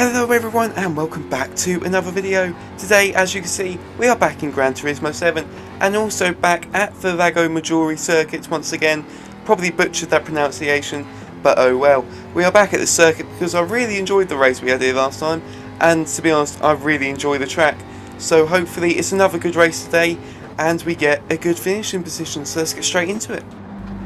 Hello everyone and welcome back to another video. Today, as you can see, we are back in Gran Turismo 7 and also back at the Lago Maggiore circuit once again. Probably butchered that pronunciation, but oh well. We are back at the circuit because I really enjoyed the race we had here last time, and to be honest, I really enjoy the track. So hopefully it's another good race today and we get a good finishing position, so let's get straight into it.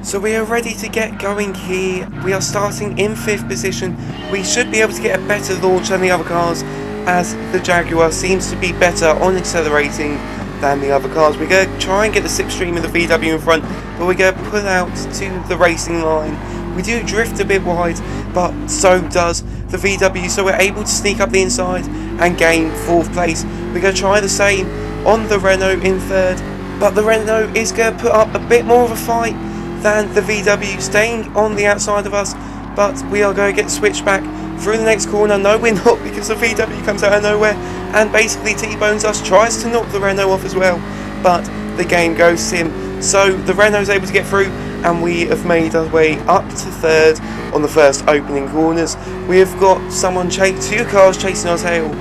So we are ready to get going here. We are starting in 5th position. We should be able to get a better launch than the other cars, as the Jaguar seems to be better on accelerating than the other cars. We're going to try and get the slipstream of the VW in front, but we're going to pull out to the racing line. We do drift a bit wide, but so does the VW, so we're able to sneak up the inside and gain 4th place. We're going to try the same on the Renault in 3rd, but the Renault is going to put up a bit more of a fight than the VW, staying on the outside of us, but we are going to get switched back through the next corner. No, we're not, because the VW comes out of nowhere and basically T-bones us, tries to knock the Renault off as well, but the game goes sim. So the Renault is able to get through and we have made our way up to 3rd on the first opening corners. We have got two cars chasing our tail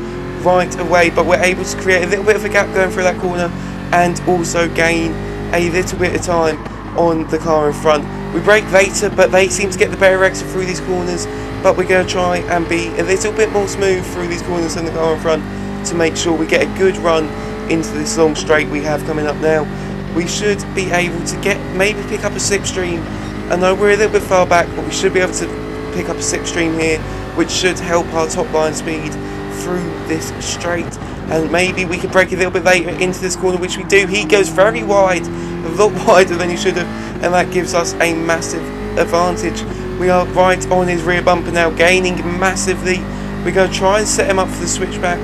right away, but we're able to create a little bit of a gap going through that corner and also gain a little bit of time on the car in front. We brake later, but they seem to get the better exit through these corners, but we're going to try and be a little bit more smooth through these corners than the car in front to make sure we get a good run into this long straight we have coming up now. We should be able to maybe pick up a slipstream. I know we're a little bit far back, but we should be able to pick up a slipstream here, which should help our top line speed through this straight, and maybe we could brake a little bit later into this corner, which we do. He goes very wide, a lot wider than he should have, and that gives us a massive advantage. We are right on his rear bumper now, gaining massively. We're going to try and set him up for the switchback,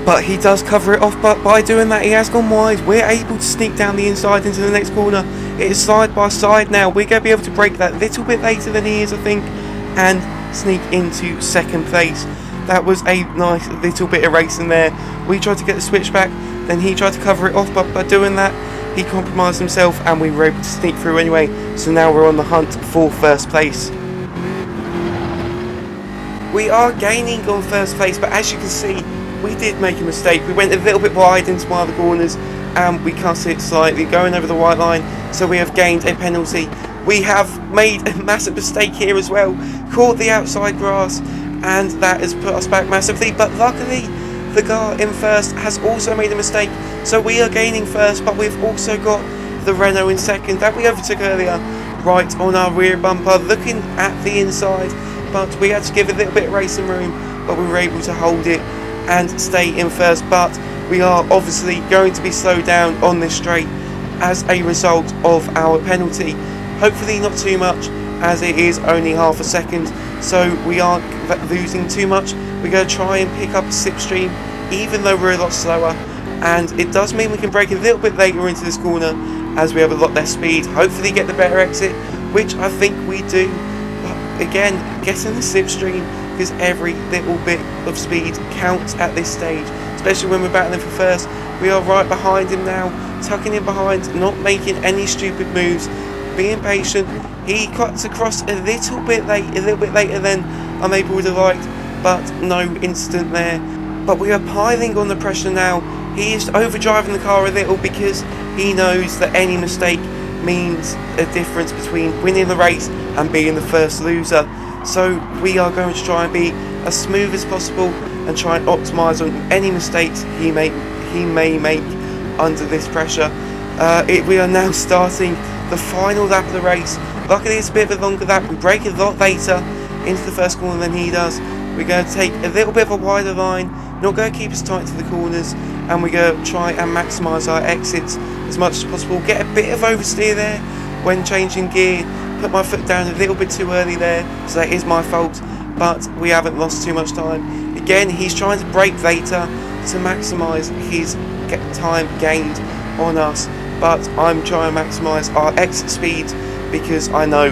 but he does cover it off, but by doing that he has gone wide. We're able to sneak down the inside into the next corner. It is side by side now. We're going to be able to brake that little bit later than he is, I think, and sneak into 2nd place. That was a nice little bit of racing there. We tried to get the switchback, then he tried to cover it off, but by doing that he compromised himself and we were able to sneak through anyway. So now we're on the hunt for 1st place. We are gaining on 1st place, but as you can see, we did make a mistake. We went a little bit wide into one of the corners and we cut it slightly, going over the white line, so we have gained a penalty. We have made a massive mistake here as well, caught the outside grass, and that has put us back massively, but luckily the car in 1st has also made a mistake, so we are gaining 1st, but we've also got the Renault in 2nd that we overtook earlier, right on our rear bumper, looking at the inside, but we had to give a little bit of racing room, but we were able to hold it and stay in 1st, but we are obviously going to be slowed down on this straight as a result of our penalty. Hopefully not too much, as it is only half a second, so we aren't losing too much. We're going to try and pick up a slipstream, even though we're a lot slower, and it does mean we can brake a little bit later into this corner as we have a lot less speed, hopefully get the better exit, which I think we do. But again, getting the slipstream, because every little bit of speed counts at this stage, especially when we're battling for 1st. We are right behind him now, tucking in behind, not making any stupid moves, being patient. He cuts across a little bit later than I maybe would have liked, but no incident there. But we are piling on the pressure now. He is overdriving the car a little because he knows that any mistake means a difference between winning the race and being the 1st loser. So we are going to try and be as smooth as possible and try and optimise on any mistakes he may make under this pressure. We are now starting the final lap of the race. Luckily it's a bit of a longer lap. We brake a lot later into the 1st corner than he does. We're going to take a little bit of a wider line, not going to keep us tight to the corners, and we're going to try and maximise our exits as much as possible. Get a bit of oversteer there when changing gear, put my foot down a little bit too early there, so that is my fault, but we haven't lost too much time. Again, he's trying to brake later to maximise his time gained on us, but I'm trying to maximise our exit speed, because I know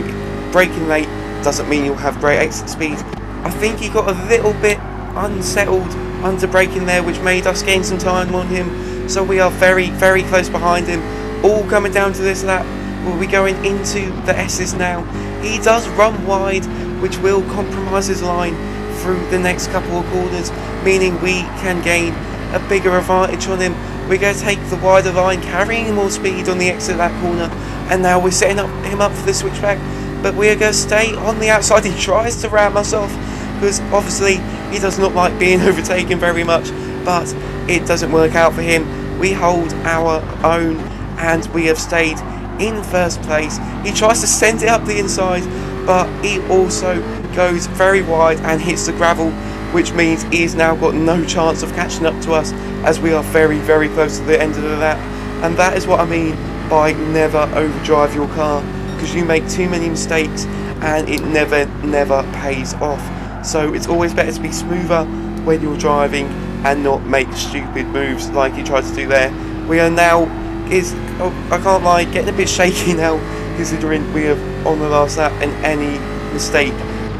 braking late doesn't mean you'll have great exit speed. I think he got a little bit unsettled under braking there, which made us gain some time on him, so we are very, very close behind him, all coming down to this lap. We'll be going into the S's now. He does run wide, which will compromise his line through the next couple of corners, meaning we can gain a bigger advantage on him. We're going to take the wider line, carrying more speed on the exit of that corner, and now we're setting him up for the switchback, but we're going to stay on the outside. He tries to ram us off, because obviously he does not like being overtaken very much, but it doesn't work out for him. We hold our own, and we have stayed in first place. He tries to send it up the inside, but he also goes very wide and hits the gravel, which means he's now got no chance of catching up to us, as we are very, very close to the end of the lap. And that is what I mean by never overdrive your car, because you make too many mistakes and it never pays off. So it's always better to be smoother when you're driving and not make stupid moves like he tried to do there. We are now, I can't lie, getting a bit shaky now, considering we are on the last lap, and any mistake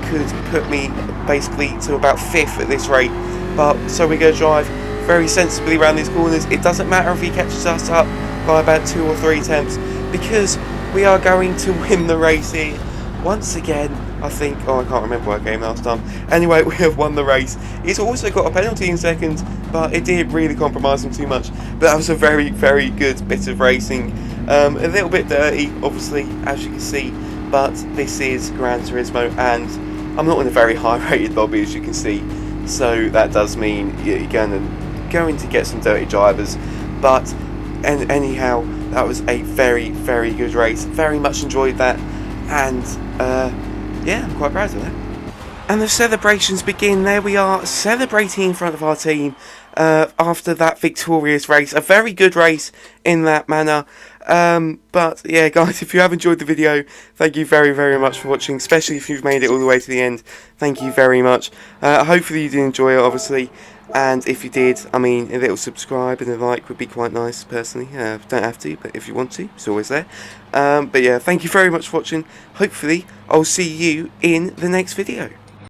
could put me basically to about 5th at this rate. But so we're going to drive very sensibly around these corners. It doesn't matter if he catches us up by about 2 or 3 attempts, because we are going to win the race here once again. I think, I can't remember what I came last time. Anyway, we have won the race. He's also got a penalty in second, but it didn't really compromise him too much. But that was a very, very good bit of racing. A little bit dirty, obviously, as you can see, but this is Gran Turismo, and I'm not in a very high rated lobby, as you can see, so that does mean you're going to get some dirty drivers. But anyhow, that was a very, very good race. Very much enjoyed that, and yeah, I'm quite proud of that. And the celebrations begin. There we are, celebrating in front of our team after that victorious race. A very good race in that manner. But yeah, guys, if you have enjoyed the video, thank you very, very much for watching, especially if you've made it all the way to the end. Thank you very much. Hopefully you did enjoy it, obviously. And if you did, I mean, a little subscribe and a like would be quite nice, personally. Don't have to, but if you want to, it's always there. But yeah, thank you very much for watching. Hopefully, I'll see you in the next video.